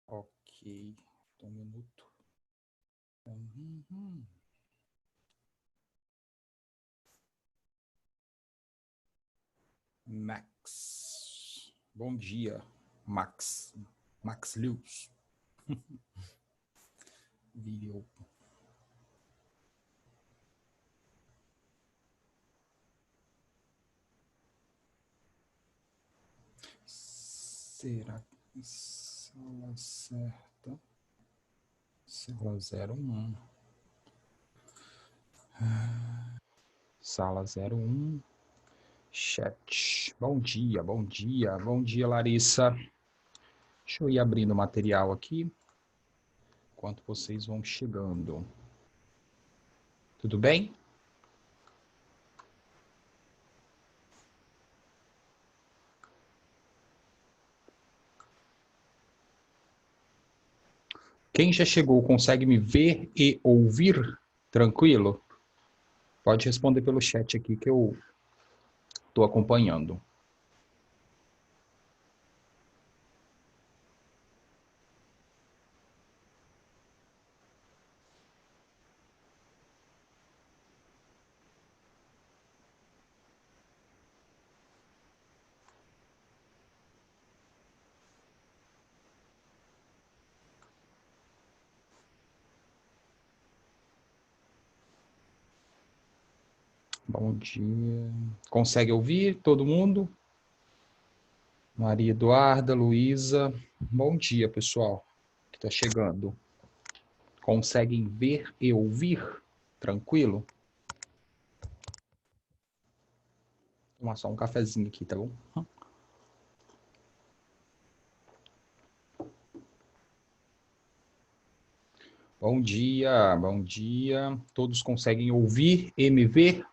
Ok, um minuto. Max. Bom dia, Max. Max Lewis. Vídeo. Será que sala certa? Sala 01. Sala 01. Chat. Bom dia, bom dia. Bom dia, Larissa. Deixa eu ir abrindo o material aqui, enquanto vocês vão chegando. Tudo bem? Quem já chegou consegue me ver e ouvir? Tranquilo? Pode responder pelo chat aqui que eu estou acompanhando. Bom dia. Consegue ouvir todo mundo? Maria Eduarda, Luísa. Bom dia, pessoal, que está chegando. Conseguem ver e ouvir? Tranquilo? Vou tomar só um cafezinho aqui, tá bom? Bom dia, bom dia. Todos conseguem ouvir e me ver?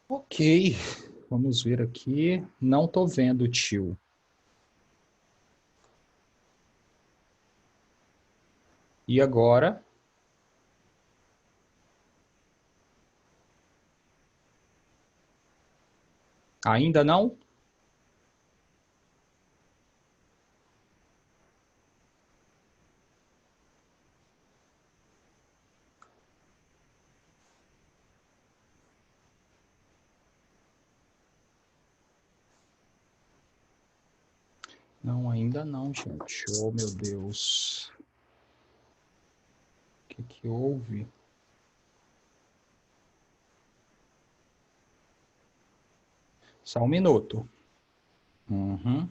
Ok, vamos ver aqui. Não estou vendo, tio. E agora? Ainda não? Não, ainda não, gente. Oh, meu Deus. O que houve? Só um minuto. Uhum.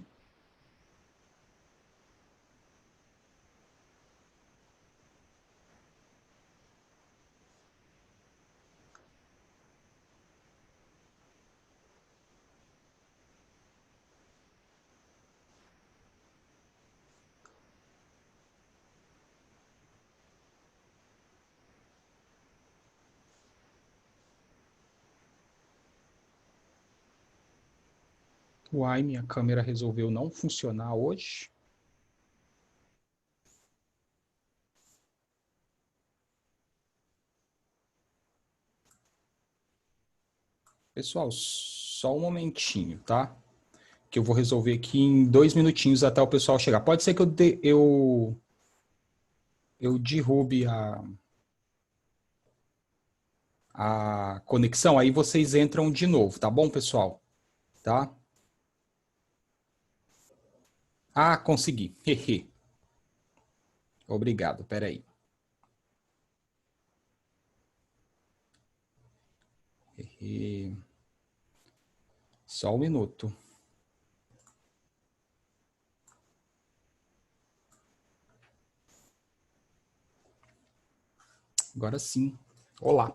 Uai, minha câmera resolveu não funcionar hoje. Pessoal, só um momentinho, tá? Que eu vou resolver aqui em 2 minutinhos até o pessoal chegar. Pode ser que eu derrube a conexão, aí vocês entram de novo, tá bom, pessoal? Tá? Ah, consegui. Hehe. Obrigado, peraí. Hehe. Só um minuto. Agora sim. Olá.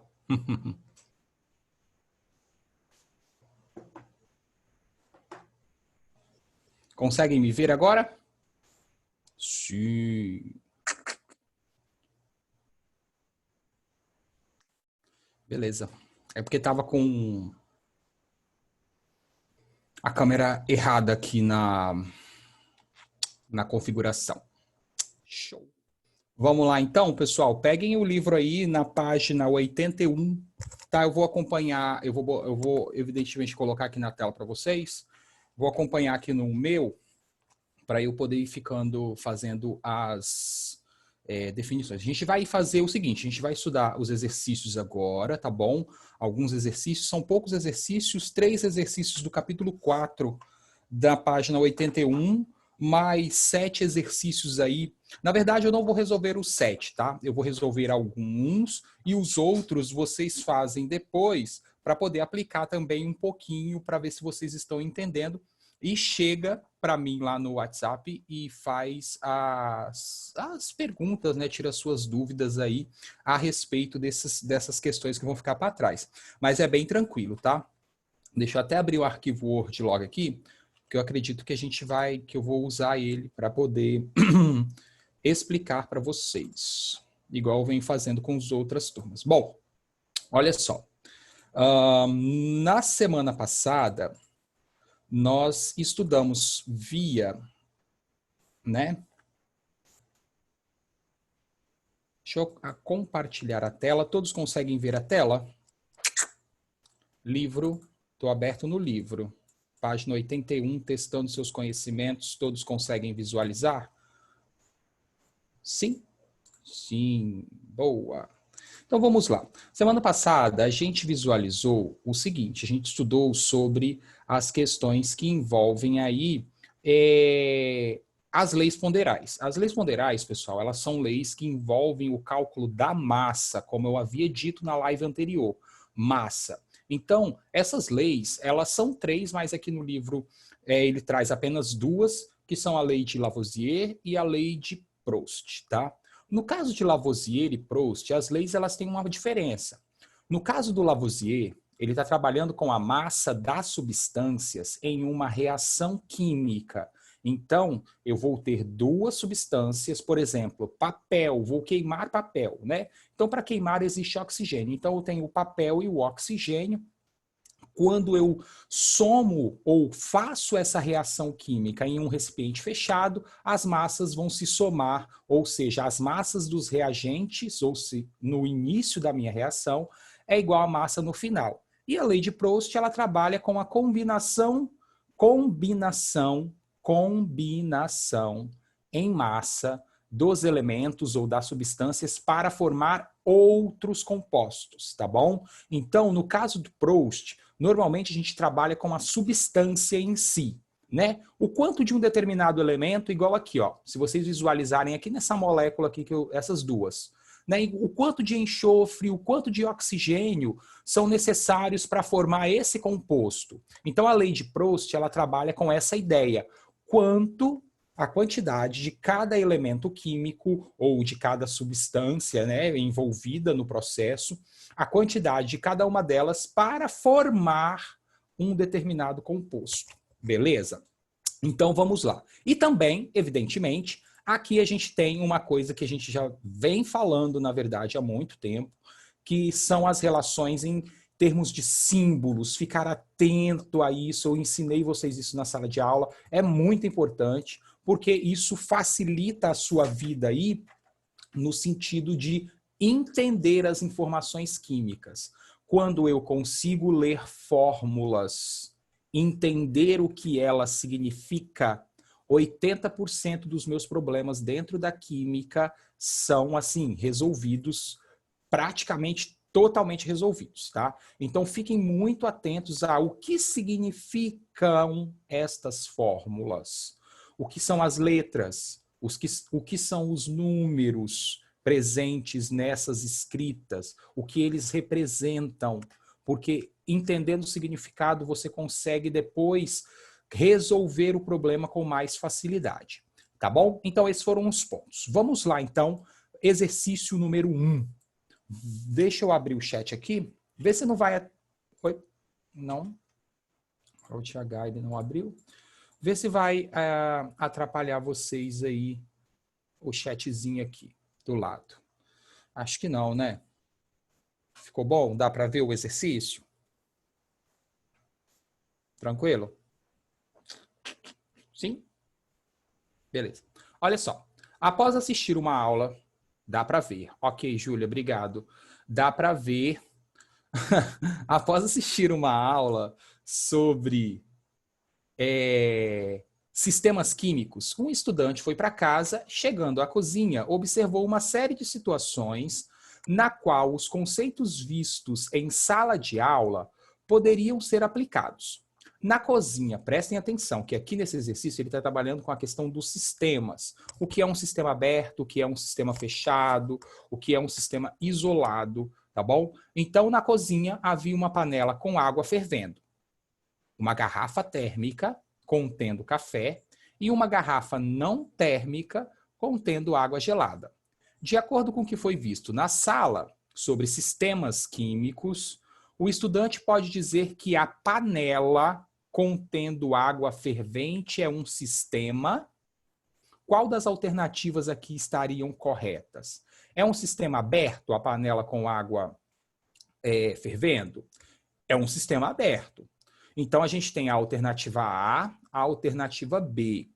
Conseguem me ver agora? Sim. Beleza. É porque estava com a câmera errada aqui na configuração. Show. Vamos lá então, pessoal. Peguem o livro aí na página 81. Tá, eu vou acompanhar, eu vou evidentemente colocar aqui na tela para vocês. Vou acompanhar aqui no meu, para eu poder ir ficando fazendo as definições. A gente vai fazer o seguinte, a gente vai estudar os exercícios agora, tá bom? Alguns exercícios, são poucos exercícios, 3 exercícios do capítulo 4 da página 81, mais 7 exercícios aí. Na verdade, eu não vou resolver os 7, tá? Eu vou resolver alguns e os outros vocês fazem depois para poder aplicar também um pouquinho para ver se vocês estão entendendo. E chega para mim lá no WhatsApp e faz as perguntas, né? Tira suas dúvidas aí a respeito dessas questões que vão ficar para trás. Mas é bem tranquilo, tá? Deixa eu até abrir o arquivo Word logo aqui, que eu acredito que que eu vou usar ele para poder explicar para vocês, igual eu venho fazendo com as outras turmas. Bom, olha só. Na semana passada, nós estudamos via, né? Deixa eu compartilhar a tela. Todos conseguem ver a tela? Livro, estou aberto no livro. Página 81, testando seus conhecimentos. Todos conseguem visualizar? Sim? Sim, boa. Então vamos lá. Semana passada a gente visualizou o seguinte, a gente estudou sobre as questões que envolvem aí as leis ponderais. As leis ponderais, pessoal, elas são leis que envolvem o cálculo da massa, como eu havia dito na live anterior, massa. Então, essas leis, elas são 3, mas aqui no livro ele traz apenas 2, que são a lei de Lavoisier e a lei de Proust, tá? No caso de Lavoisier e Proust, as leis elas têm uma diferença. No caso do Lavoisier, ele está trabalhando com a massa das substâncias em uma reação química. Então, eu vou ter 2 substâncias, por exemplo, papel, vou queimar papel, né? Então, para queimar existe oxigênio. Então, eu tenho o papel e o oxigênio. Quando eu somo ou faço essa reação química em um recipiente fechado, as massas vão se somar, ou seja, as massas dos reagentes, ou se no início da minha reação, é igual à massa no final. E a lei de Proust, ela trabalha com a combinação em massa dos elementos ou das substâncias para formar outros compostos, tá bom? Então, no caso do Proust, normalmente a gente trabalha com a substância em si, né? O quanto de um determinado elemento, igual aqui, ó. Se vocês visualizarem aqui nessa molécula aqui, essas duas, né? O quanto de enxofre, o quanto de oxigênio são necessários para formar esse composto. Então, a lei de Proust, ela trabalha com essa ideia. Quanto a quantidade de cada elemento químico ou de cada substância, né, envolvida no processo, a quantidade de cada uma delas para formar um determinado composto. Beleza? Então vamos lá. E também, evidentemente, aqui a gente tem uma coisa que a gente já vem falando, na verdade, há muito tempo, que são as relações em termos de símbolos, ficar atento a isso. Eu ensinei vocês isso na sala de aula, é muito importante, porque isso facilita a sua vida aí no sentido de entender as informações químicas. Quando eu consigo ler fórmulas, entender o que ela significa, 80% dos meus problemas dentro da química são, assim, resolvidos, praticamente totalmente resolvidos, tá? Então, fiquem muito atentos ao que significam estas fórmulas. O que são as letras, o que são os números presentes nessas escritas, o que eles representam, porque entendendo o significado você consegue depois resolver o problema com mais facilidade, tá bom? Então esses foram os pontos. Vamos lá então, exercício número 1. Deixa eu abrir o chat aqui. Vê se não vai... Oi? Não. O TH ainda não abriu. Vê se vai atrapalhar vocês aí o chatzinho aqui do lado. Acho que não, né? Ficou bom? Dá para ver o exercício? Tranquilo? Sim? Beleza. Olha só. Após assistir uma aula, dá para ver. Ok, Júlia, obrigado. Dá para ver. Após assistir uma aula sobre sistemas químicos, um estudante foi para casa, chegando à cozinha, observou uma série de situações na qual os conceitos vistos em sala de aula poderiam ser aplicados. Na cozinha, prestem atenção, que aqui nesse exercício ele está trabalhando com a questão dos sistemas. O que é um sistema aberto, o que é um sistema fechado, o que é um sistema isolado, tá bom? Então, na cozinha havia uma panela com água fervendo, uma garrafa térmica contendo café e uma garrafa não térmica contendo água gelada. De acordo com o que foi visto na sala sobre sistemas químicos, o estudante pode dizer que a panela contendo água fervente é um sistema. Qual das alternativas aqui estariam corretas? É um sistema aberto, a panela com água fervendo? É um sistema aberto. Então, a gente tem a alternativa A, a alternativa B.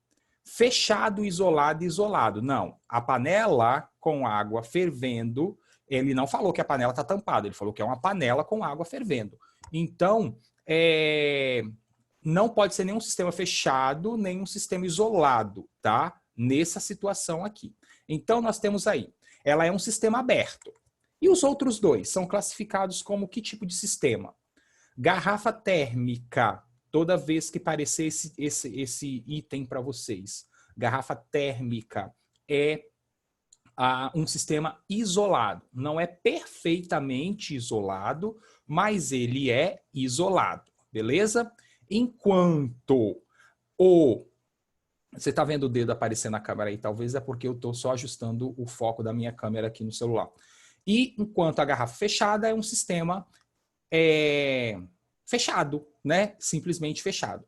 Fechado, isolado, isolado. Não. A panela com água fervendo, ele não falou que a panela está tampada, ele falou que é uma panela com água fervendo. Então, não pode ser nenhum sistema fechado, nem um sistema isolado, tá? Nessa situação aqui. Então, nós temos aí, ela é um sistema aberto. E os outros dois são classificados como que tipo de sistema? Garrafa térmica, toda vez que aparecer esse item para vocês. Garrafa térmica é um sistema isolado. Não é perfeitamente isolado, mas ele é isolado, beleza? Enquanto você está vendo o dedo aparecer na câmera aí, talvez é porque eu estou só ajustando o foco da minha câmera aqui no celular. E enquanto a garrafa fechada é um sistema fechado, né? Simplesmente fechado.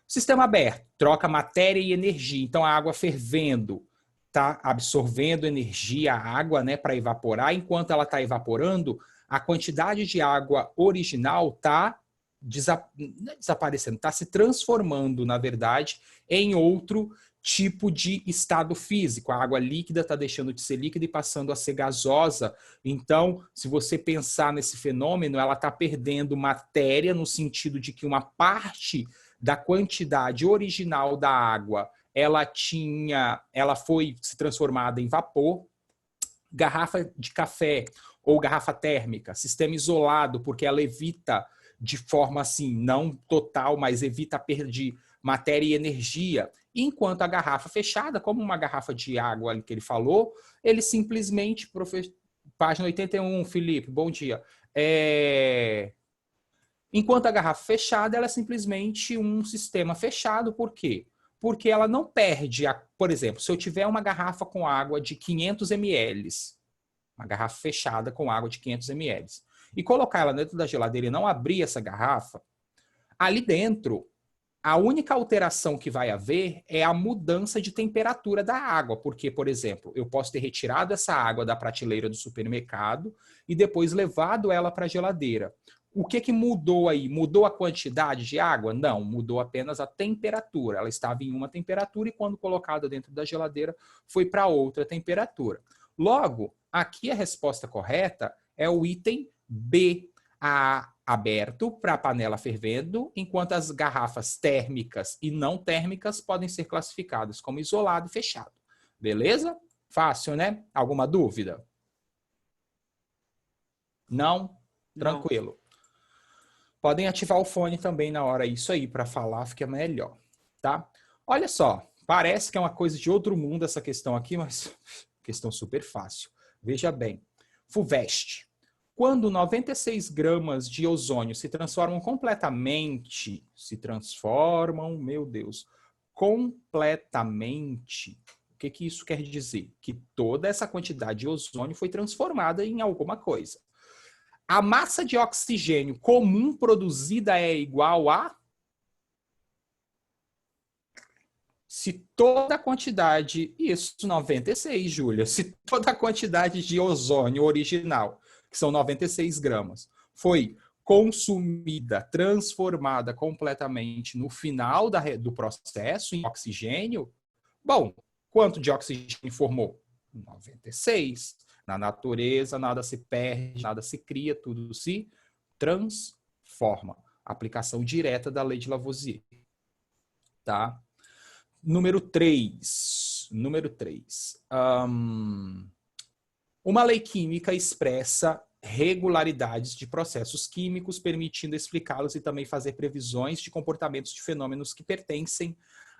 Sistema aberto, troca matéria e energia. Então, a água fervendo está absorvendo energia, a água, né, para evaporar. Enquanto ela está evaporando, a quantidade de água original está desaparecendo, está se transformando, na verdade, em outro tipo de estado físico. A água líquida está deixando de ser líquida e passando a ser gasosa. Então, se você pensar nesse fenômeno, ela está perdendo matéria no sentido de que uma parte da quantidade original da água ela foi se transformada em vapor. Garrafa de café ou garrafa térmica, sistema isolado, porque ela evita de forma assim, não total, mas evita a perda de matéria e energia. Enquanto a garrafa fechada, como uma garrafa de água que ele falou, ele simplesmente, página 81, Felipe, bom dia. Enquanto a garrafa fechada, ela é simplesmente um sistema fechado, por quê? Porque ela não perde, por exemplo, se eu tiver uma garrafa com água de 500 ml, uma garrafa fechada com água de 500 ml, e colocar ela dentro da geladeira e não abrir essa garrafa, ali dentro, a única alteração que vai haver é a mudança de temperatura da água, porque, por exemplo, eu posso ter retirado essa água da prateleira do supermercado e depois levado ela para a geladeira. O que mudou aí? Mudou a quantidade de água? Não, mudou apenas a temperatura. Ela estava em uma temperatura e quando colocada dentro da geladeira foi para outra temperatura. Logo, aqui a resposta correta é o item B, aberto para a panela fervendo, enquanto as garrafas térmicas e não térmicas podem ser classificadas como isolado e fechado. Beleza? Fácil, né? Alguma dúvida? Não? Tranquilo. Podem ativar o fone também na hora, isso aí, para falar fica melhor, tá? Olha só, parece que é uma coisa de outro mundo essa questão aqui, mas questão super fácil. Veja bem, FUVEST. Quando 96 gramas de ozônio se transformam completamente, completamente, o que que isso quer dizer? Que toda essa quantidade de ozônio foi transformada em alguma coisa. A massa de oxigênio comum produzida é igual a... Se toda a quantidade... Isso, 96, Júlia. Se toda a quantidade de ozônio original, que são 96 gramas, foi consumida, transformada completamente no final do processo em oxigênio, bom, quanto de oxigênio formou? 96. Na natureza, nada se perde, nada se cria, tudo se transforma. Aplicação direta da lei de Lavoisier. Tá? Número 3. Uma lei química expressa regularidades de processos químicos, permitindo explicá-los e também fazer previsões de comportamentos de fenômenos que pertencem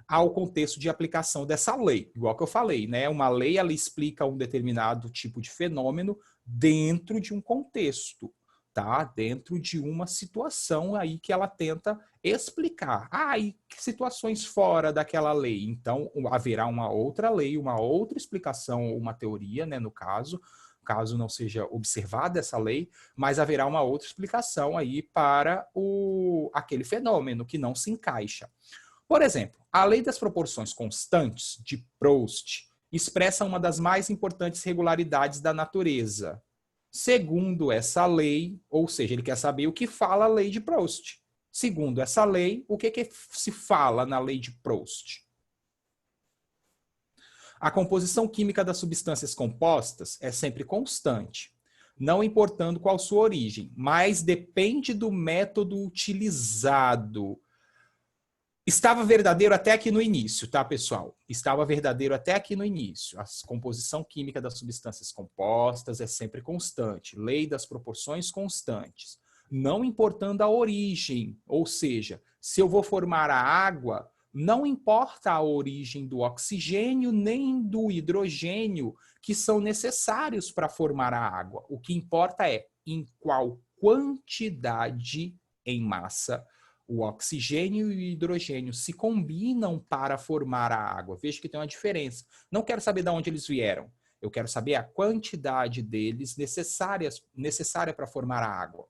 ao contexto de aplicação dessa lei. Igual que eu falei, né? Uma lei, ela explica um determinado tipo de fenômeno dentro de um contexto, tá? Dentro de uma situação aí que ela tenta explicar. E situações fora daquela lei. Então, haverá uma outra lei, uma outra explicação, uma teoria, né, no caso não seja observada essa lei, mas haverá uma outra explicação aí para aquele fenômeno que não se encaixa. Por exemplo, a lei das proporções constantes, de Proust, expressa uma das mais importantes regularidades da natureza. Segundo essa lei, ou seja, ele quer saber o que fala a lei de Proust. Segundo essa lei, o que se fala na lei de Proust? A composição química das substâncias compostas é sempre constante, não importando qual sua origem, mas depende do método utilizado. Estava verdadeiro até aqui no início, tá, pessoal? Estava verdadeiro até aqui no início. A composição química das substâncias compostas é sempre constante. Lei das proporções constantes. Não importando a origem, ou seja, se eu vou formar a água, não importa a origem do oxigênio nem do hidrogênio que são necessários para formar a água. O que importa é em qual quantidade em massa o oxigênio e o hidrogênio se combinam para formar a água. Veja que tem uma diferença. Não quero saber de onde eles vieram. Eu quero saber a quantidade deles necessária para formar a água.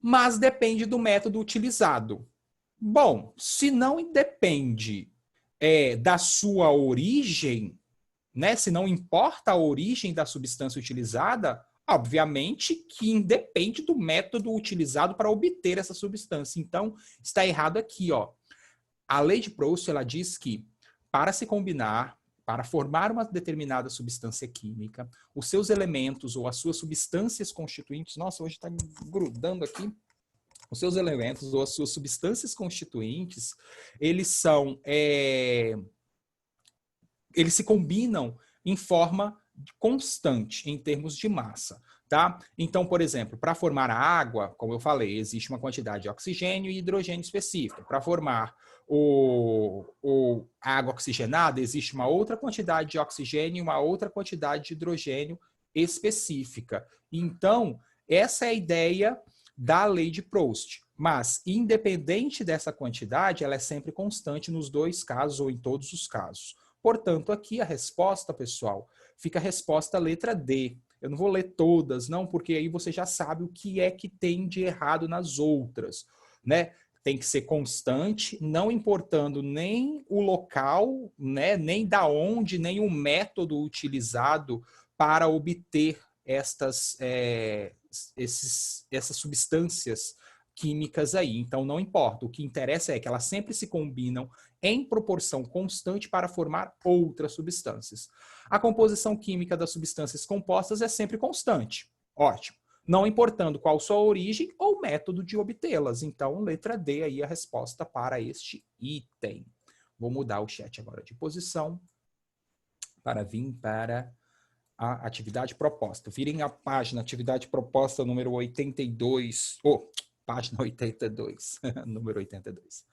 Mas depende do método utilizado. Bom, se não depende da sua origem, né? Se não importa a origem da substância utilizada, obviamente que independe do método utilizado para obter essa substância. Então, está errado aqui, ó. A lei de Proust, ela diz que para se combinar, para formar uma determinada substância química, os seus elementos ou as suas substâncias constituintes, nossa, hoje está grudando aqui, os seus elementos ou as suas substâncias constituintes, eles se combinam em forma constante em termos de massa, tá? Então, por exemplo, para formar a água, como eu falei, existe uma quantidade de oxigênio e hidrogênio específica. Para formar a água oxigenada, existe uma outra quantidade de oxigênio e uma outra quantidade de hidrogênio específica. Então, essa é a ideia da lei de Proust. Mas, independente dessa quantidade, ela é sempre constante nos dois casos ou em todos os casos. Portanto, aqui a resposta, pessoal, fica a resposta letra D. Eu não vou ler todas, não, porque aí você já sabe o que é que tem de errado nas outras, né? Tem que ser constante, não importando nem o local, né, nem da onde, nem o método utilizado para obter essas substâncias químicas aí. Então, não importa. O que interessa é que elas sempre se combinam em proporção constante para formar outras substâncias. A composição química das substâncias compostas é sempre constante. Ótimo. Não importando qual sua origem ou método de obtê-las. Então, letra D aí a resposta para este item. Vou mudar o chat agora de posição para vir para a atividade proposta. Virem a página, atividade proposta número 82. Página 82, número 82.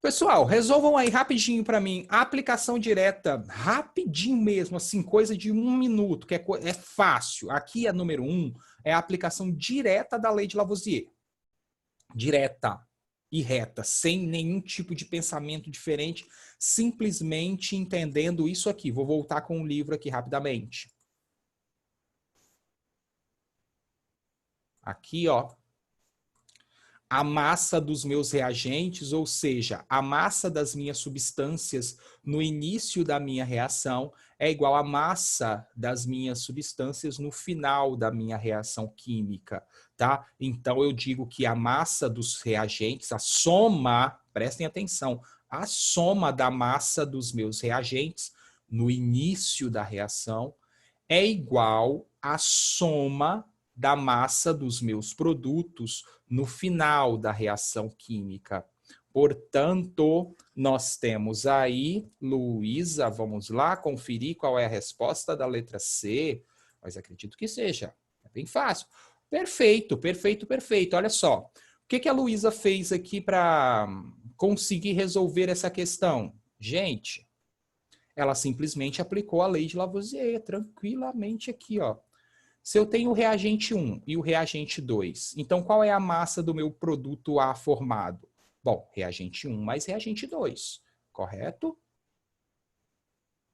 Pessoal, resolvam aí rapidinho para mim. A aplicação direta, rapidinho mesmo, assim, coisa de 1 minuto, que é fácil. Aqui a número 1 é a aplicação direta da lei de Lavoisier. Direta. e reta, sem nenhum tipo de pensamento diferente, simplesmente entendendo isso aqui. Vou voltar com o livro aqui rapidamente. Aqui, ó. A massa dos meus reagentes, ou seja, a massa das minhas substâncias no início da minha reação é igual à massa das minhas substâncias no final da minha reação química, tá? Então eu digo que a massa dos reagentes, a soma, prestem atenção, a soma da massa dos meus reagentes no início da reação é igual à soma da massa dos meus produtos no final da reação química. Portanto, nós temos aí, Luísa, vamos lá conferir qual é a resposta da letra C, mas acredito que seja, é bem fácil. Perfeito, perfeito, perfeito. Olha só, o que a Luísa fez aqui para conseguir resolver essa questão? Gente, ela simplesmente aplicou a lei de Lavoisier, tranquilamente aqui, ó. Se eu tenho o reagente 1 e o reagente 2, então qual é a massa do meu produto A formado? Bom, reagente 1 mais reagente 2, correto?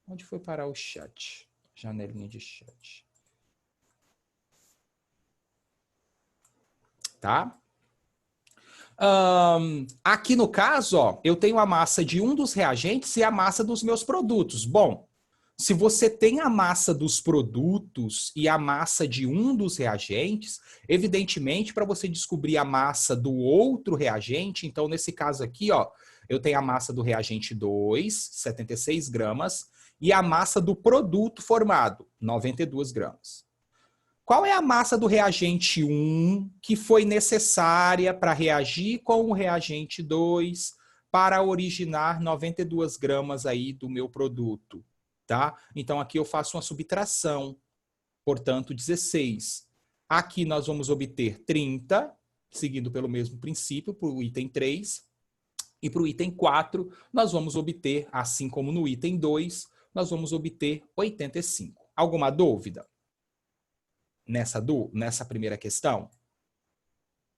Onde foi parar o chat? Janelinha de chat. Tá? Aqui no caso, ó, eu tenho a massa de um dos reagentes e a massa dos meus produtos. Bom, se você tem a massa dos produtos e a massa de um dos reagentes, evidentemente, para você descobrir a massa do outro reagente, então nesse caso aqui, ó, eu tenho a massa do reagente 2, 76 gramas, e a massa do produto formado, 92 gramas. Qual é a massa do reagente 1 que foi necessária para reagir com o reagente 2 para originar 92 gramas aí do meu produto? Tá? Então, aqui eu faço uma subtração, portanto, 16. Aqui nós vamos obter 30, seguindo pelo mesmo princípio, para o item 3. E para o item 4, nós vamos obter, assim como no item 2, nós vamos obter 85. Alguma dúvida nessa primeira questão?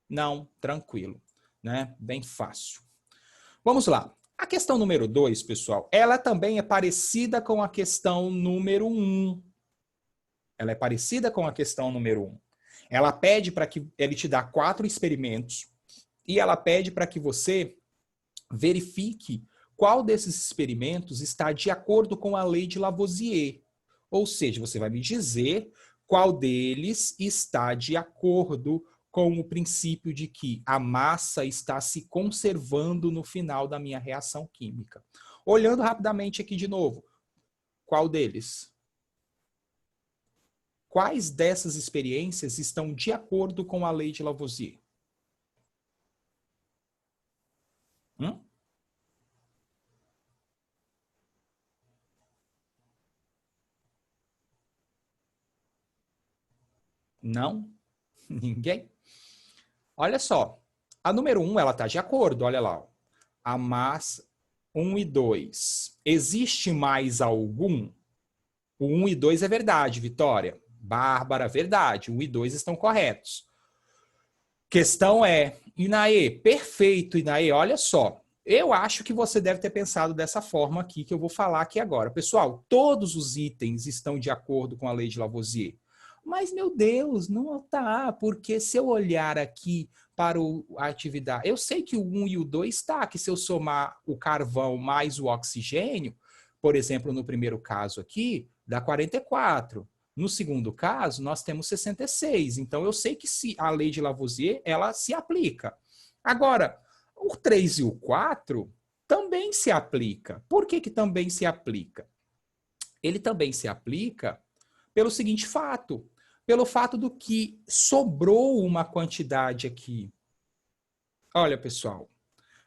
Não, tranquilo, né? Bem fácil. Vamos lá. A questão número 2, pessoal, ela também é parecida com a questão número 1. Ela é parecida com a questão número 1. Ela pede para que ele te dá 4 experimentos e ela pede para que você verifique qual desses experimentos está de acordo com a lei de Lavoisier. Ou seja, você vai me dizer qual deles está de acordo com o princípio de que a massa está se conservando no final da minha reação química. Olhando rapidamente aqui de novo, qual deles? Quais dessas experiências estão de acordo com a lei de Lavoisier? Não? Ninguém? Olha só, a número 1, ela está de acordo, olha lá. Ó. A massa 1 e 2. Existe mais algum? O 1 e 2 é verdade, Vitória. Bárbara, verdade. 1 e 2 estão corretos. Questão é, Inaê, perfeito, Inaê, olha só. Eu acho que você deve ter pensado dessa forma aqui que eu vou falar aqui agora. Pessoal, todos os itens estão de acordo com a lei de Lavoisier. Mas, meu Deus, não está, porque se eu olhar aqui para a atividade, eu sei que o 1 e o 2 está, que se eu somar o carvão mais o oxigênio, por exemplo, no primeiro caso aqui, dá 44. No segundo caso, nós temos 66. Então, eu sei que se a lei de Lavoisier, ela se aplica. Agora, o 3 e o 4 também se aplica. Por que também se aplica? Ele também se aplica pelo seguinte fato, pelo fato do que sobrou uma quantidade aqui. Olha, pessoal,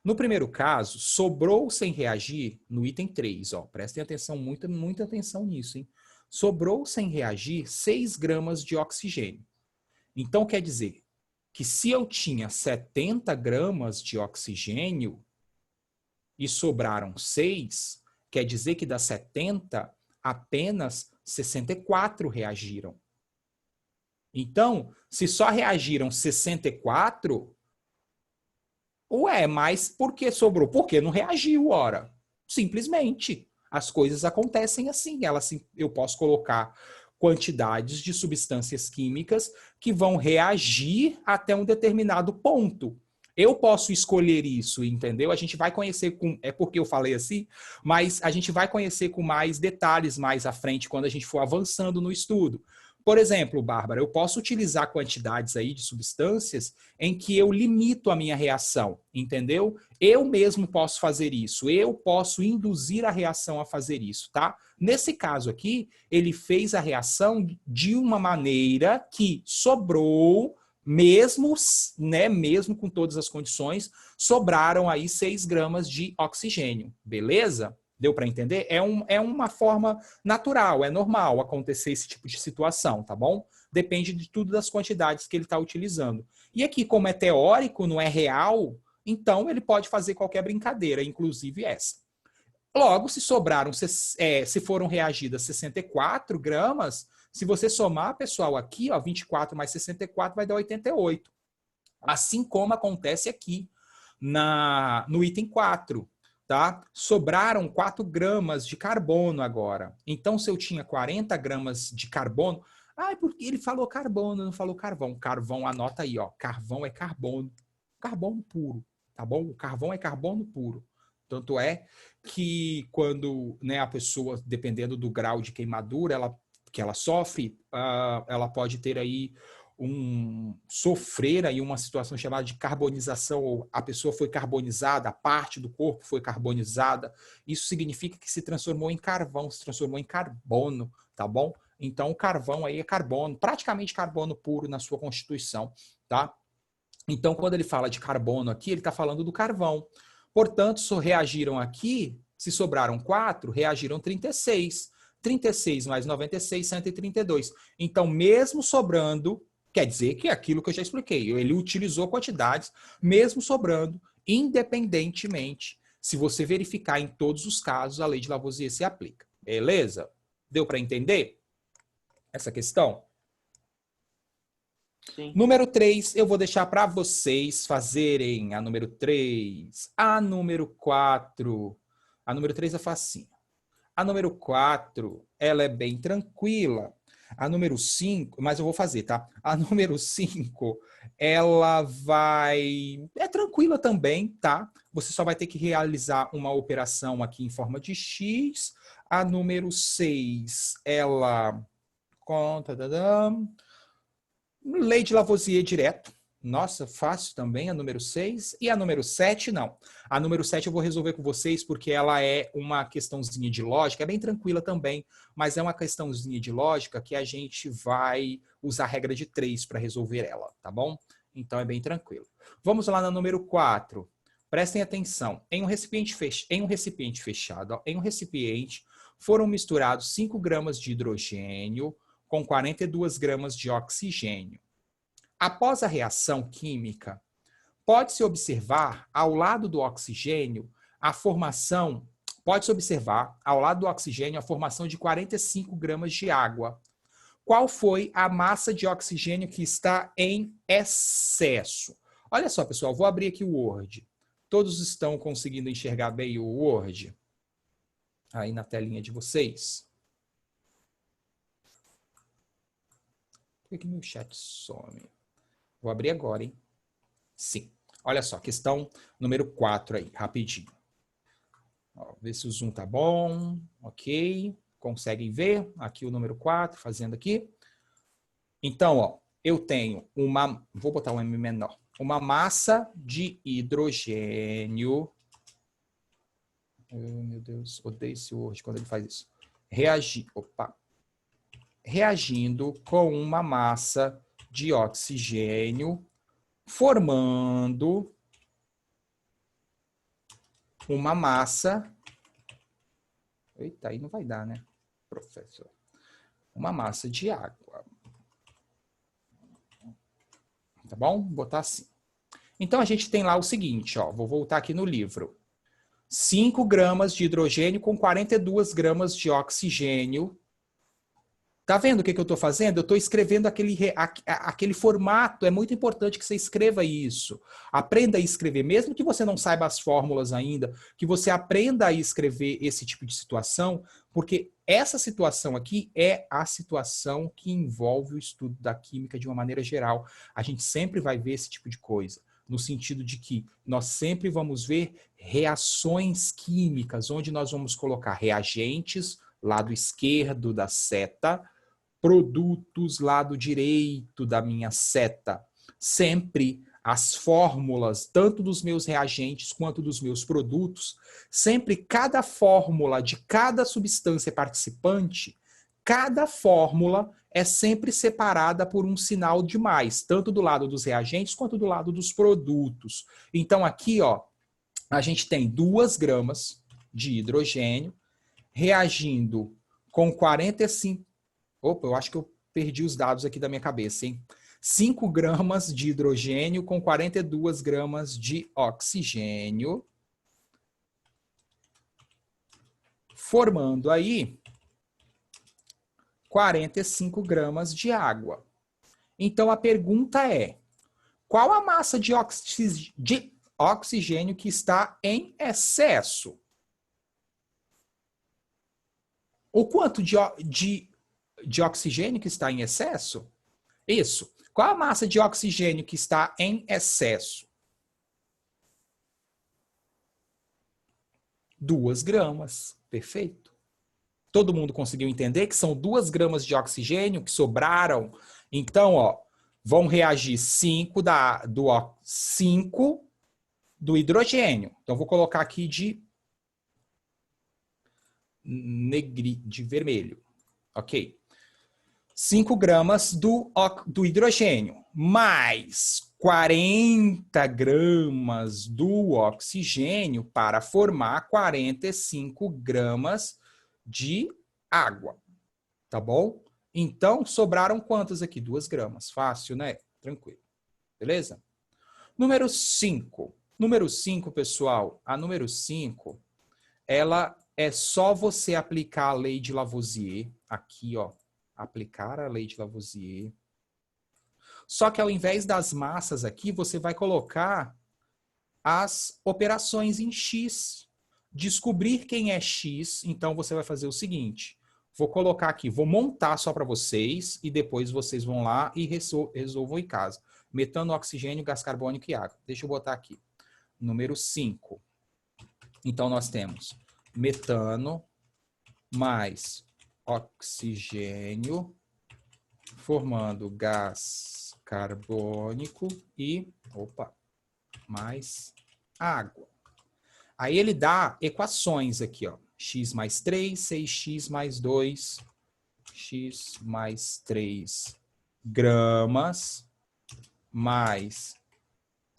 no primeiro caso, sobrou sem reagir no item 3, ó, prestem atenção, muita atenção nisso, hein? Sobrou sem reagir 6 gramas de oxigênio. Então, quer dizer que se eu tinha 70 gramas de oxigênio e sobraram 6, quer dizer que das 70, apenas 64 reagiram. Então, se só reagiram 64, Ué, mas por que sobrou? Porque não reagiu, ora. Simplesmente. As coisas acontecem assim. Eu posso colocar quantidades de substâncias químicas que vão reagir até um determinado ponto. Eu posso escolher isso, entendeu? A gente vai conhecer com. É porque eu falei assim, mas a gente vai conhecer com mais detalhes mais à frente, quando a gente for avançando no estudo. Por exemplo, Bárbara, eu posso utilizar quantidades aí de substâncias em que eu limito a minha reação, entendeu? Eu mesmo posso fazer isso, eu posso induzir a reação a fazer isso, tá? Nesse caso aqui, ele fez a reação de uma maneira que sobrou, mesmo, né, mesmo com todas as condições, sobraram aí 6 gramas de oxigênio, beleza? Deu para entender? É uma forma natural, é normal acontecer esse tipo de situação, tá bom? Depende de tudo das quantidades que ele está utilizando. E aqui, como é teórico, não é real, então ele pode fazer qualquer brincadeira, inclusive essa. Logo, se sobraram, se foram reagidas 64 gramas, se você somar, pessoal, aqui, ó, 24 mais 64 vai dar 88. Assim como acontece aqui no item 4. Tá? Sobraram 4 gramas de carbono agora. Então, se eu tinha 40 gramas de carbono, porque ele falou carbono, não falou carvão. Carvão, anota aí, ó. Carvão é carbono. Carbono puro, tá bom? O carvão é carbono puro. Tanto é que quando, né, a pessoa, dependendo do grau de queimadura que ela sofre, ela pode ter aí sofrer aí uma situação chamada de carbonização, ou a pessoa foi carbonizada, a parte do corpo foi carbonizada. Isso significa que se transformou em carvão, se transformou em carbono, tá bom? Então, o carvão aí é carbono, praticamente carbono puro na sua constituição, tá? Então, quando ele fala de carbono aqui, ele está falando do carvão. Portanto, só reagiram aqui, se sobraram 4, reagiram 36. 36 mais 96, 132. Então, mesmo sobrando, quer dizer que é aquilo que eu já expliquei. Ele utilizou quantidades, mesmo sobrando, independentemente. Se você verificar em todos os casos, a lei de Lavoisier se aplica. Beleza? Deu para entender essa questão? Sim. Número 3, eu vou deixar para vocês fazerem a número 3. A número 4. A número 3 é facinho. A número 4, ela é bem tranquila. A número 5, mas eu vou fazer, tá? A número 5, ela é tranquila também, tá? Você só vai ter que realizar uma operação aqui em forma de X. A número 6, ela conta... Lei de Lavoisier direto. Nossa, fácil também, a número 6. E a número 7, não. A número 7 eu vou resolver com vocês porque ela é uma questãozinha de lógica, é bem tranquila também, mas é uma questãozinha de lógica que a gente vai usar a regra de 3 para resolver ela, tá bom? Então é bem tranquilo. Vamos lá na número 4. Prestem atenção. Em um recipiente fechado, em um recipiente foram misturados 5 gramas de hidrogênio com 42 gramas de oxigênio. Após a reação química, pode-se observar ao lado do oxigênio a formação de 45 gramas de água. Qual foi a massa de oxigênio que está em excesso? Olha só, pessoal, vou abrir aqui o Word. Todos estão conseguindo enxergar bem o Word? Aí na telinha de vocês. Por que meu chat some? Vou abrir agora, hein? Sim. Olha só, questão número 4 aí, rapidinho. Ó, vê se o zoom tá bom. Ok. Conseguem ver? Aqui o número 4, fazendo aqui. Então, ó, eu tenho vou botar um M menor. Uma massa de hidrogênio. Oh, meu Deus, odeio esse Word quando ele faz isso. Reagindo com uma massa de oxigênio, formando uma massa... Eita, aí não vai dar, né, professor? Uma massa de água. Tá bom? Vou botar assim. Então, a gente tem lá o seguinte, ó, vou voltar aqui no livro. 5 gramas de hidrogênio com 42 gramas de oxigênio Tá vendo o que eu estou fazendo? Eu estou escrevendo aquele formato. É muito importante que você escreva isso. Aprenda a escrever, mesmo que você não saiba as fórmulas ainda, que você aprenda a escrever esse tipo de situação, porque essa situação aqui é a situação que envolve o estudo da química de uma maneira geral. A gente sempre vai ver esse tipo de coisa, no sentido de que nós sempre vamos ver reações químicas, onde nós vamos colocar reagentes, lado esquerdo da seta, produtos, lado direito da minha seta. Sempre as fórmulas, tanto dos meus reagentes quanto dos meus produtos, sempre cada fórmula de cada substância participante, cada fórmula é sempre separada por um sinal de mais, tanto do lado dos reagentes quanto do lado dos produtos. Então aqui, ó, a gente tem 2 gramas de hidrogênio reagindo com 45... Opa, eu acho que eu perdi os dados aqui da minha cabeça, hein? 5 gramas de hidrogênio com 42 gramas de oxigênio, formando aí 45 gramas de água. Então a pergunta é, qual a massa de oxigênio que está em excesso? O quanto de oxigênio que está em excesso? Isso. Qual a massa de oxigênio que está em excesso? 2 gramas. Perfeito. Todo mundo conseguiu entender que são 2 gramas de oxigênio que sobraram? Então, ó, vão reagir 5 do hidrogênio. Então, vou colocar aqui de vermelho. Ok. 5 gramas do hidrogênio, mais 40 gramas do oxigênio para formar 45 gramas de água. Tá bom? Então, sobraram quantas aqui? 2 gramas. Fácil, né? Tranquilo. Beleza? Número 5. Número 5, pessoal. A número 5, ela é só você aplicar a lei de Lavoisier. Aqui, ó. Aplicar a lei de Lavoisier. Só que ao invés das massas aqui, você vai colocar as operações em X. Descobrir quem é X, então você vai fazer o seguinte. Vou colocar aqui, vou montar só para vocês e depois vocês vão lá e resolvam em casa. Metano, oxigênio, gás carbônico e água. Deixa eu botar aqui. Número 5. Então nós temos metano mais oxigênio, formando gás carbônico e, mais água. Aí ele dá equações aqui, ó. X mais 3, 6x mais 2, x mais 3 gramas, mais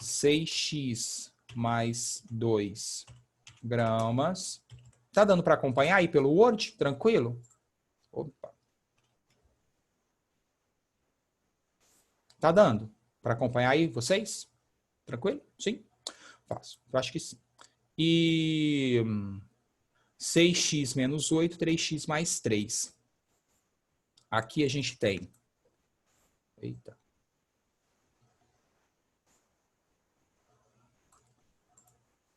6x mais 2 gramas. Tá dando para acompanhar aí pelo Word? Tranquilo? Opa. Tá dando para acompanhar aí vocês? Tranquilo? Sim? Fácil. Eu acho que sim. E 6x menos 8, 3x mais 3. Aqui a gente tem... Eita.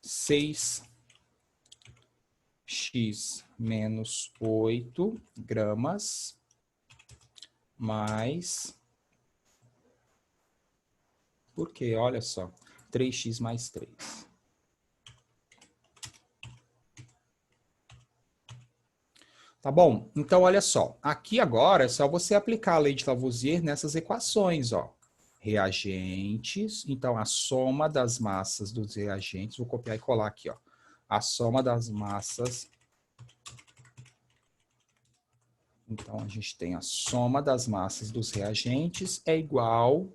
6x menos 8 gramas mais... Por quê? Olha só. 3x mais 3. Tá bom? Então, olha só. Aqui agora é só você aplicar a lei de Lavoisier nessas equações, ó. Reagentes. Então, a soma das massas dos reagentes. Vou copiar e colar aqui, ó. A soma das massas. Então, a gente tem a soma das massas dos reagentes é igual...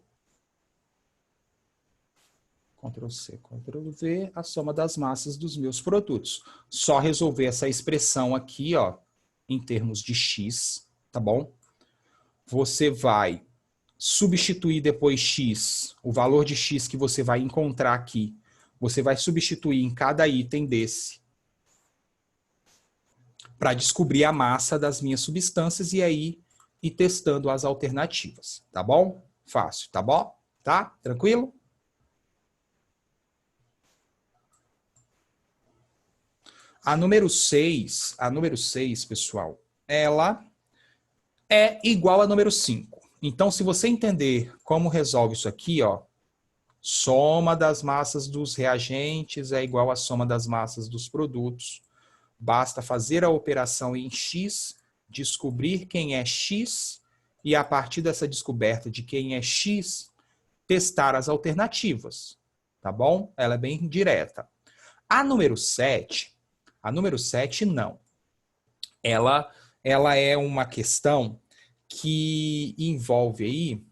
Ctrl+C, Ctrl+V, a soma das massas dos meus produtos. Só resolver essa expressão aqui, ó, em termos de X, tá bom? Você vai substituir depois X, o valor de X que você vai encontrar aqui, você vai substituir em cada item desse para descobrir a massa das minhas substâncias e aí e testando as alternativas, tá bom? Fácil, tá bom? Tá? Tranquilo? A número 6, pessoal, ela é igual a número 5. Então, se você entender como resolve isso aqui, ó, soma das massas dos reagentes é igual à soma das massas dos produtos. Basta fazer a operação em X, descobrir quem é X e, a partir dessa descoberta de quem é X, testar as alternativas. Tá bom? Ela é bem direta. A número 7 não. Ela é uma questão que envolve aí...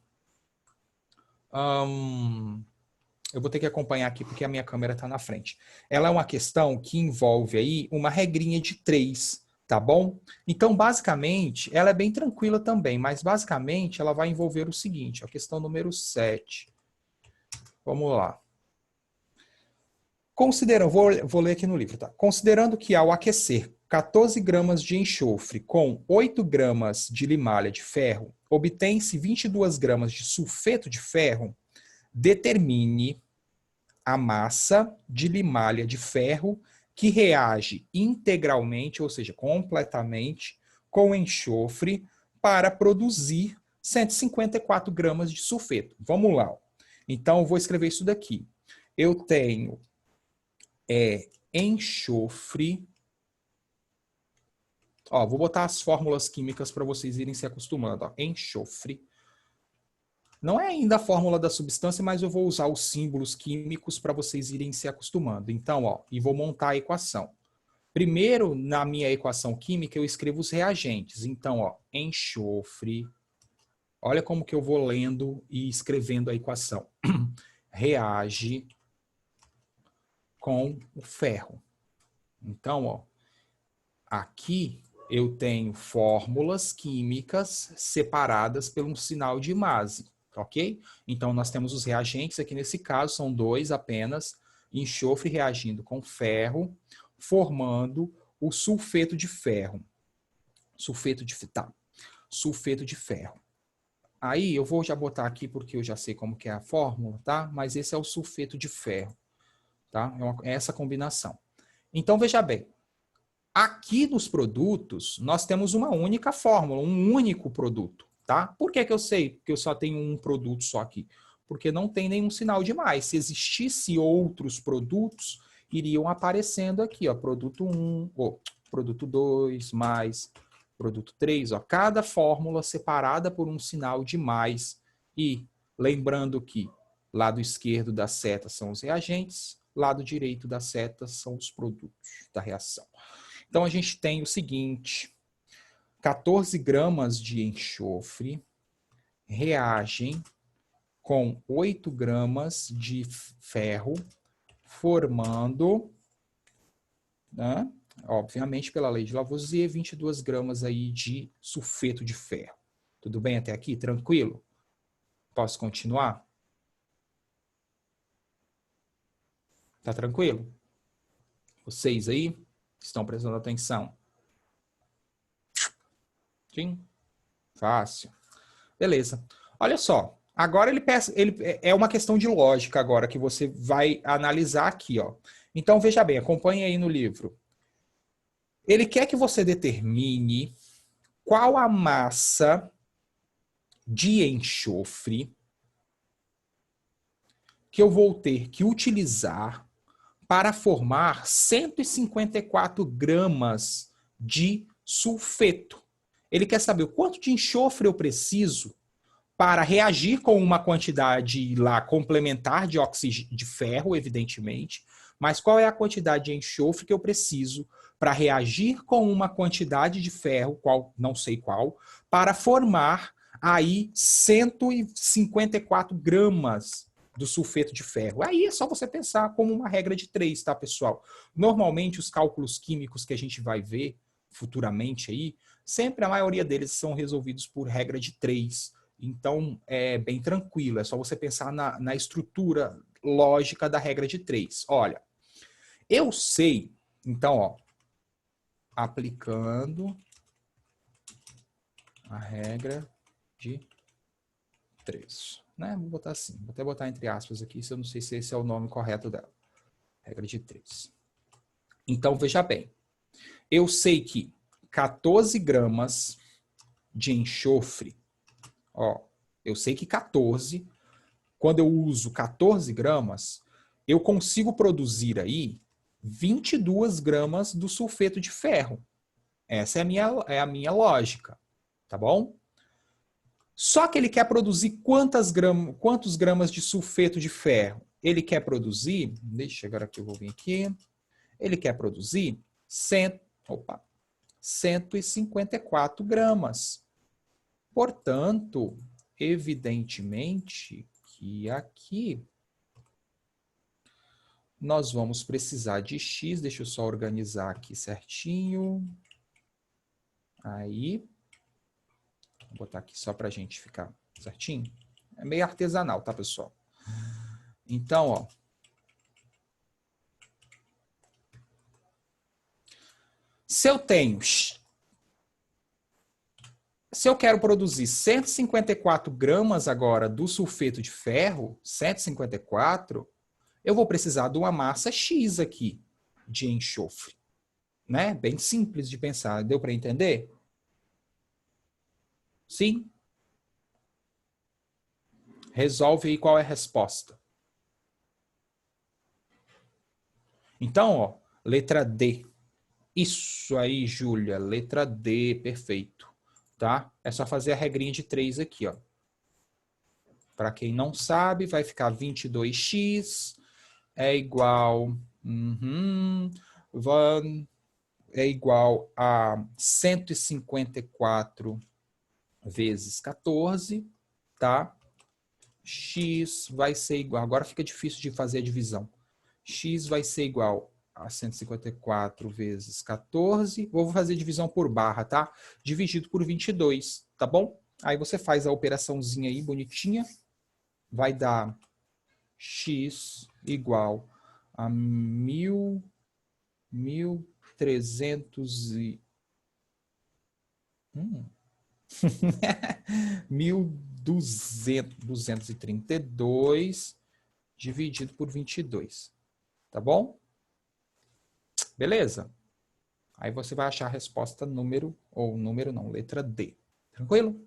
eu vou ter que acompanhar aqui porque a minha câmera está na frente. Ela é uma questão que envolve aí uma regrinha de 3, tá bom? Então, basicamente, ela é bem tranquila também, mas basicamente ela vai envolver o seguinte, a questão número 7. Vamos lá. Vou ler aqui no livro, tá? Considerando que ao aquecer 14 gramas de enxofre com 8 gramas de limalha de ferro, obtém-se 22 gramas de sulfeto de ferro, determine a massa de limalha de ferro que reage integralmente, ou seja, completamente, com enxofre para produzir 154 gramas de sulfeto. Vamos lá. Então, eu vou escrever isso daqui. Eu tenho enxofre. Ó, vou botar as fórmulas químicas para vocês irem se acostumando. Ó. Enxofre. Não é ainda a fórmula da substância, mas eu vou usar os símbolos químicos para vocês irem se acostumando. Então, ó, e vou montar a equação. Primeiro, na minha equação química, eu escrevo os reagentes. Então, ó, enxofre. Olha como que eu vou lendo e escrevendo a equação. Reage com o ferro. Então, ó, aqui eu tenho fórmulas químicas separadas por um sinal de Mase. Ok? Então, nós temos os reagentes, aqui nesse caso são 2 apenas, enxofre reagindo com ferro, formando o sulfeto de ferro. Sulfeto de ferro. Aí, eu vou já botar aqui porque eu já sei como que é a fórmula, tá? Mas esse é o sulfeto de ferro, tá? É essa combinação. Então, veja bem, aqui nos produtos, nós temos uma única fórmula, um único produto. Tá? Por que eu sei que eu só tenho um produto só aqui? Porque não tem nenhum sinal de mais. Se existisse outros produtos, iriam aparecendo aqui, ó, produto 1, produto 2, mais, produto 3, ó, cada fórmula separada por um sinal de mais. E lembrando que lado esquerdo da seta são os reagentes, lado direito da seta são os produtos da reação. Então a gente tem o seguinte... 14 gramas de enxofre reagem com 8 gramas de ferro, formando, né, obviamente pela lei de Lavoisier, 22 gramas aí de sulfeto de ferro. Tudo bem até aqui? Tranquilo? Posso continuar? Tá tranquilo? Vocês aí estão prestando atenção? Sim? Fácil. Beleza. Olha só. Agora ele é uma questão de lógica agora que você vai analisar aqui, ó. Então veja bem, acompanhe aí no livro. Ele quer que você determine qual a massa de enxofre que eu vou ter que utilizar para formar 154 gramas de sulfeto. Ele quer saber o quanto de enxofre eu preciso para reagir com uma quantidade lá complementar de oxigênio de ferro, evidentemente, mas qual é a quantidade de enxofre que eu preciso para reagir com uma quantidade de ferro, qual não sei qual, para formar aí 154 gramas do sulfeto de ferro. Aí é só você pensar como uma regra de 3, tá, pessoal? Normalmente os cálculos químicos que a gente vai ver futuramente aí, sempre a maioria deles são resolvidos por regra de 3. Então, é bem tranquilo, é só você pensar na estrutura lógica da regra de 3. Olha, eu sei, então, ó, aplicando A regra de 3. Né? Vou botar assim. Vou até botar entre aspas aqui, se eu não sei se esse é o nome correto dela. Regra de 3. Então, veja bem. Eu sei que 14 gramas de enxofre, ó, eu sei que 14, quando eu uso 14 gramas, eu consigo produzir aí 22 gramas do sulfeto de ferro. Essa é a minha lógica, tá bom? Só que ele quer produzir quantos gramas de sulfeto de ferro? Ele quer produzir, deixa agora que eu vou vir aqui, ele quer produzir 154 gramas. Portanto, evidentemente que aqui nós vamos precisar de X, deixa eu só organizar aqui certinho. Aí, vou botar aqui só para a gente ficar certinho. É meio artesanal, tá, pessoal? Então, ó. Se eu quero produzir 154 gramas agora do sulfeto de ferro, 154, eu vou precisar de uma massa X aqui de enxofre. Né? Bem simples de pensar. Deu para entender? Sim? Resolve aí qual é a resposta. Então, ó, letra D. Isso aí, Júlia, letra D, perfeito. Tá? É só fazer a regrinha de 3 aqui, ó. Para quem não sabe, vai ficar 22x é igual... é igual a 154 vezes 14, tá? X vai ser igual... Agora fica difícil de fazer a divisão. X vai ser igual a 154 vezes 14. Vou fazer divisão por barra, tá? Dividido por 22, tá bom? Aí você faz a operaçãozinha aí, bonitinha. Vai dar X igual a 1.300 e... 1.232 dividido por 22. Tá bom? Beleza? Aí você vai achar a resposta número, ou número não, letra D. Tranquilo?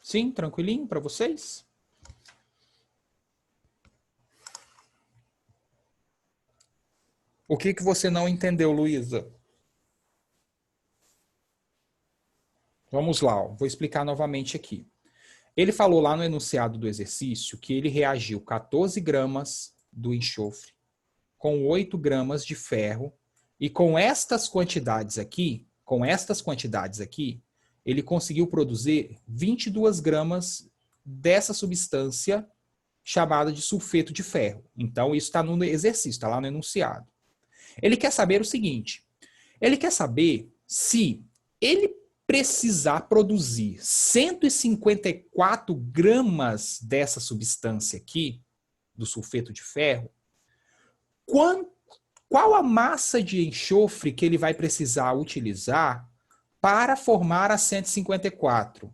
Sim, tranquilinho para vocês? O que você não entendeu, Luísa? Vamos lá, ó. Vou explicar novamente aqui. Ele falou lá no enunciado do exercício que ele reagiu 14 gramas do enxofre com 8 gramas de ferro e com estas quantidades aqui, ele conseguiu produzir 22 gramas dessa substância chamada de sulfeto de ferro. Então, isso está no exercício, está lá no enunciado. Ele quer saber o seguinte, ele quer saber se ele precisar produzir 154 gramas dessa substância aqui, do sulfeto de ferro, qual a massa de enxofre que ele vai precisar utilizar para formar a 154?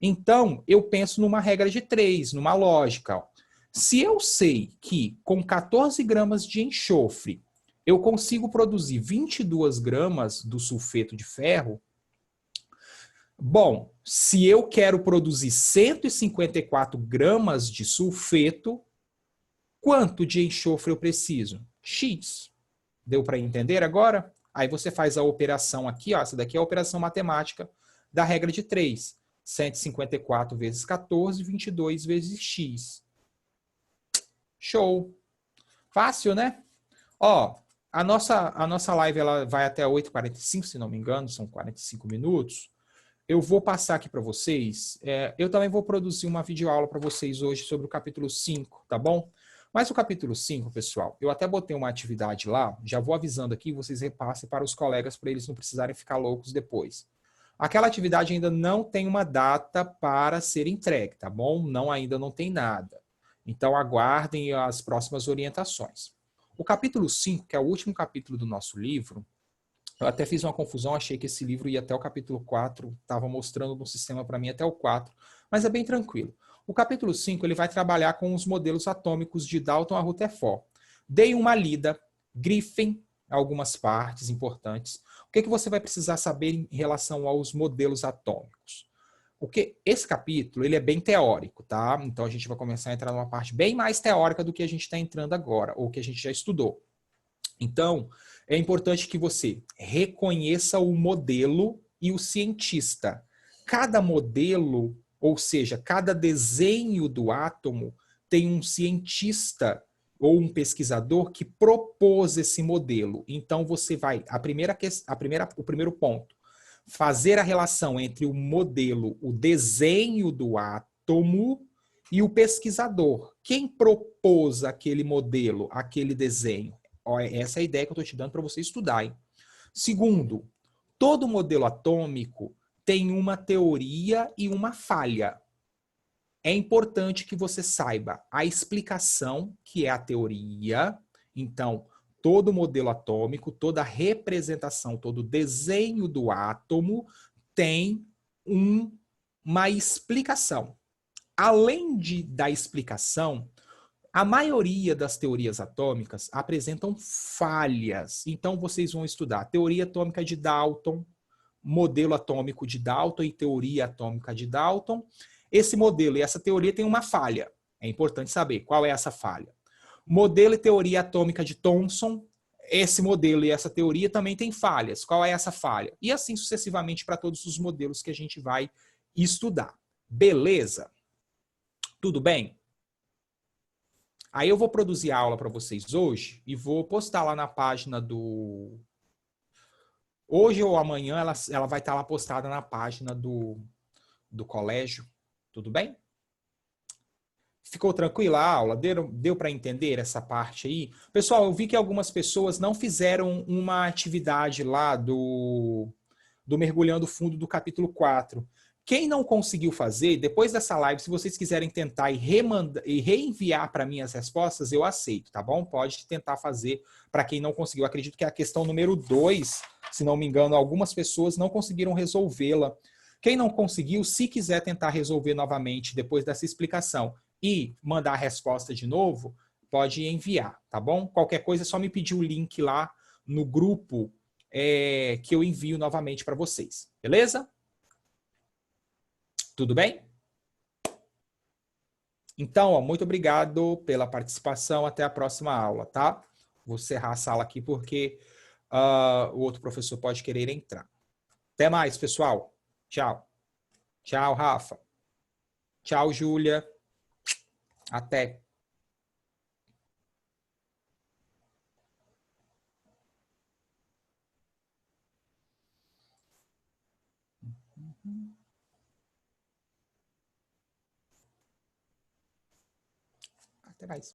Então, eu penso numa regra de 3, numa lógica. Se eu sei que com 14 gramas de enxofre eu consigo produzir 22 gramas do sulfeto de ferro, bom, se eu quero produzir 154 gramas de sulfeto, quanto de enxofre eu preciso? X. Deu para entender agora? Aí você faz a operação aqui, ó, essa daqui é a operação matemática da regra de 3. 154 vezes 14, 22 vezes X. Show! Fácil, né? Ó, a nossa live ela vai até 8h45, se não me engano, são 45 minutos. Eu vou passar aqui para vocês. Eu também vou produzir uma videoaula para vocês hoje sobre o capítulo 5, tá bom? Mas o capítulo 5, pessoal, eu até botei uma atividade lá, já vou avisando aqui, vocês repassem para os colegas para eles não precisarem ficar loucos depois. Aquela atividade ainda não tem uma data para ser entregue, tá bom? Ainda não tem nada. Então aguardem as próximas orientações. O capítulo 5, que é o último capítulo do nosso livro, Eu até fiz uma confusão, achei que esse livro ia até o capítulo 4, estava mostrando no sistema para mim até o 4, mas é bem tranquilo. O capítulo 5 ele vai trabalhar com os modelos atômicos de Dalton a Rutherford. Dei uma lida, grifem algumas partes importantes. O que você vai precisar saber em relação aos modelos atômicos? Porque esse capítulo ele é bem teórico, tá? Então a gente vai começar a entrar numa parte bem mais teórica do que a gente está entrando agora, ou que a gente já estudou. Então, é importante que você reconheça o modelo e o cientista. Cada modelo, ou seja, cada desenho do átomo, tem um cientista ou um pesquisador que propôs esse modelo. Então, você vai. O primeiro ponto, fazer a relação entre o modelo, o desenho do átomo e o pesquisador. Quem propôs aquele modelo, aquele desenho? Essa é a ideia que eu estou te dando para você estudar. Hein? Segundo, todo modelo atômico tem uma teoria e uma falha. É importante que você saiba a explicação, que é a teoria. Então, todo modelo atômico, toda representação, todo desenho do átomo tem uma explicação. Além da explicação, a maioria das teorias atômicas apresentam falhas. Então, vocês vão estudar teoria atômica de Dalton, modelo atômico de Dalton e teoria atômica de Dalton. Esse modelo e essa teoria tem uma falha. É importante saber qual é essa falha. Modelo e teoria atômica de Thomson, esse modelo e essa teoria também tem falhas. Qual é essa falha? E assim sucessivamente para todos os modelos que a gente vai estudar. Beleza? Tudo bem? Aí eu vou produzir a aula para vocês hoje e vou postar lá na página do... Hoje ou amanhã ela vai estar lá postada na página do colégio. Tudo bem? Ficou tranquila a aula? Deu para entender essa parte aí? Pessoal, eu vi que algumas pessoas não fizeram uma atividade lá do Mergulhando Fundo do capítulo 4. Quem não conseguiu fazer, depois dessa live, se vocês quiserem tentar e reenviar para mim as respostas, eu aceito, tá bom? Pode tentar fazer para quem não conseguiu. Acredito que é a questão número 2, se não me engano, algumas pessoas não conseguiram resolvê-la. Quem não conseguiu, se quiser tentar resolver novamente depois dessa explicação e mandar a resposta de novo, pode enviar, tá bom? Qualquer coisa é só me pedir o link lá no grupo que eu envio novamente para vocês. Beleza? Tudo bem? Então, ó, muito obrigado pela participação. Até a próxima aula, tá? Vou encerrar a sala aqui porque o outro professor pode querer entrar. Até mais, pessoal. Tchau. Tchau, Rafa. Tchau, Júlia. Até. Até mais.